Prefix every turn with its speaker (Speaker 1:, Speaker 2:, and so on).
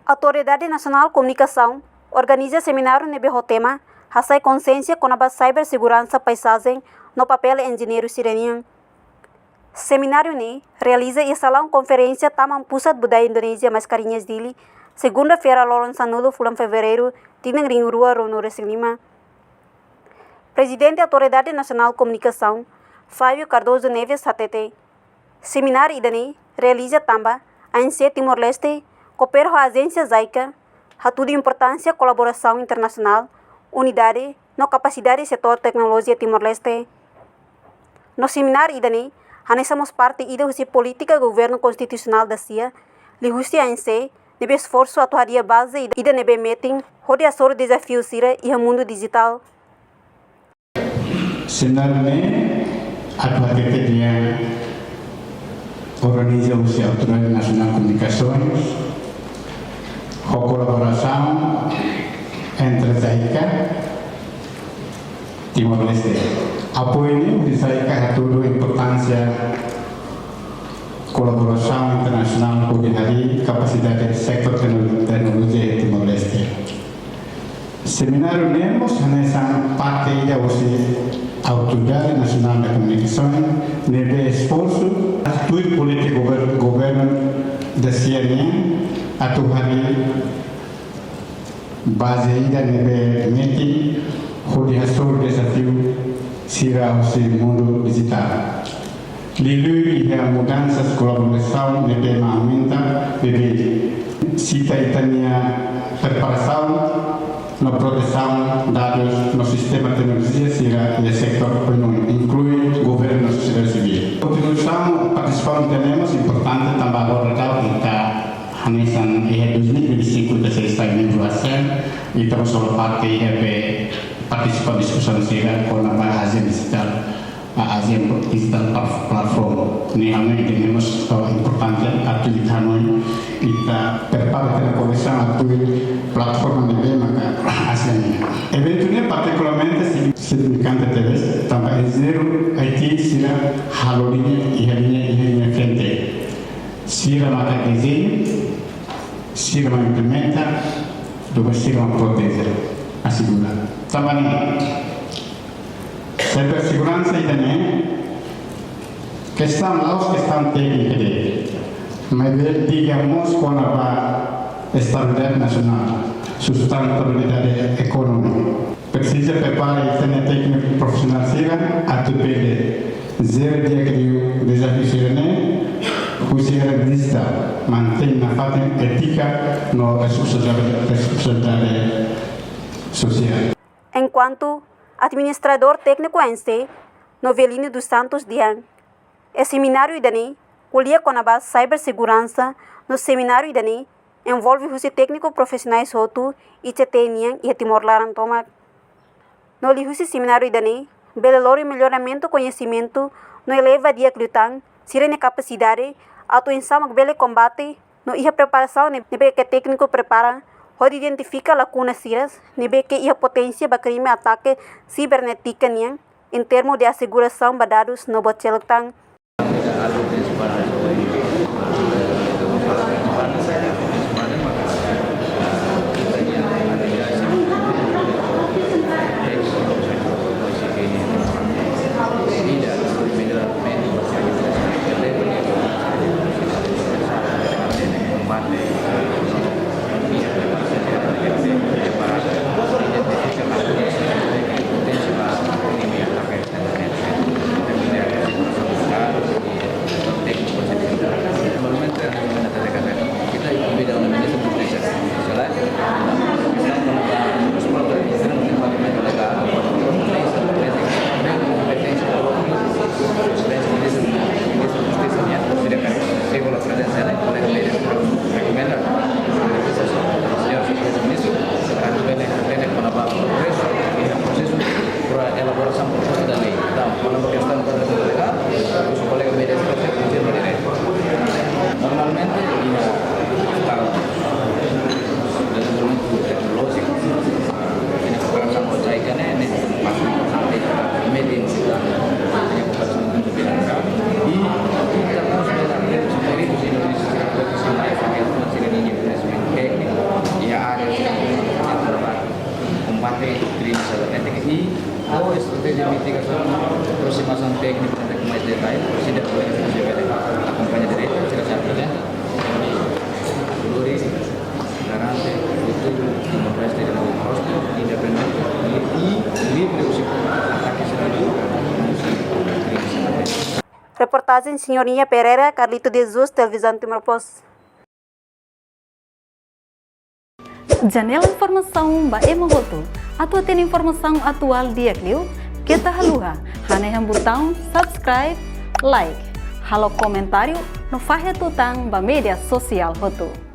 Speaker 1: Autoridade Nacional de Comunicação organiza seminário nebe o tema Hasai consciência com a cibersegurança paisagem no papel engenheiro sirenian. Seminário ne realiza e salão conferência Taman Pusat Budaya Indonesia Mascarinhas Dili, segunda-feira Lawrence Sanudo, fulan fevereiro, Tinang Ringurua Rono Resilima. Presidente da Autoridade Nacional de Comunicação, Fábio Cardoso Neves HTT. Seminário idane realiza tamba ANC Timor-Leste, coopera com a agência ZAICA, de importância colaboração internacional, unidade, no capacidade setor tecnologia Timor-Leste. No seminário idane, anexamos parte da política governo constitucional da CIA, lihusi ANC, nebe esforço atuaria base e nebe meeting, rodeação desafio sira e o mundo digital.
Speaker 2: Seminário ne atuaria dia organiza a Autoridade Nacional de Comunicações, a colaboração entre ZAICA e Timor-Leste. Apoio de ZAICA a toda a importância colaboração internacional por hari capacidade do setor tecnologia de Timor-Leste. Seminário nemos nessa parte da Autoridade Nacional de Comunicação nebe esforço atui político governo da CNN atuari base ida nebe meeting rodeação desafio sira o mundo digital. Lilu ia mudanças colaboração nebe aumenta nebe cita itania preparação na proteção dados no sistema de tecnologia sira e setor econômico, inclui governo e sociedade civil. Contribuição participante temos importante também agora kita hanesan IHE 2025 da sexta evaluação e estamos solo parte IHE participar discussão sira com a Asia Digital Platform. Ini kami temos importante atu Hanoi kita prepara a conexão atu plataforma de maka ASEAN. Eventualmente particularmente significante teles também zero IT sira haloline IHE frente. Sira maka desenho, sira implementa, depois sira proteger, assegurar. Também cibersegurança também questão técnica mas digamos com a estabilidade nacional, sustentabilidade econômica. Precisa preparar a técnica profissional sira a TPD, zero dia que o desafio sirene, o sira digital, mantém na fase ética no responsabilidade social.
Speaker 1: Enquanto administrador técnico ANC, Novelino dos Santos Dian. O seminário idane, colia com a base cibersegurança, no seminário idane, envolve os técnicos profissionais Sotu, ICT Nian e Timor-Leste Tomac. No lihusi seminário idane, belelor e melhoramento do conhecimento, no eleva dia clutan, sirene capacidade, atuação bele combate, no ia preparação nebe que técnico prepara, pode identificar lacunas siras, nebe que ia potência para crime ataque cibernética nian, em termos de asseguração de dados no botcelotang.
Speaker 3: Oh, strategi mitigação, aproximação técnica para mais detalhes, tidak boleh acompanha direito, tira sapinya, Luri, garante, futuro, democracia de novo posto, independente e livre o ataque
Speaker 1: Reportagem Senhorinha Pereira, Carlito de Jesus, Televisão Timor Post.
Speaker 4: Janela Informação ba Emohoto. Atua tem informação atual dia Clio. Kita haluha, haneham botão subscribe, like, halo comentário no Fahia Tutang ba media sosial Hoto.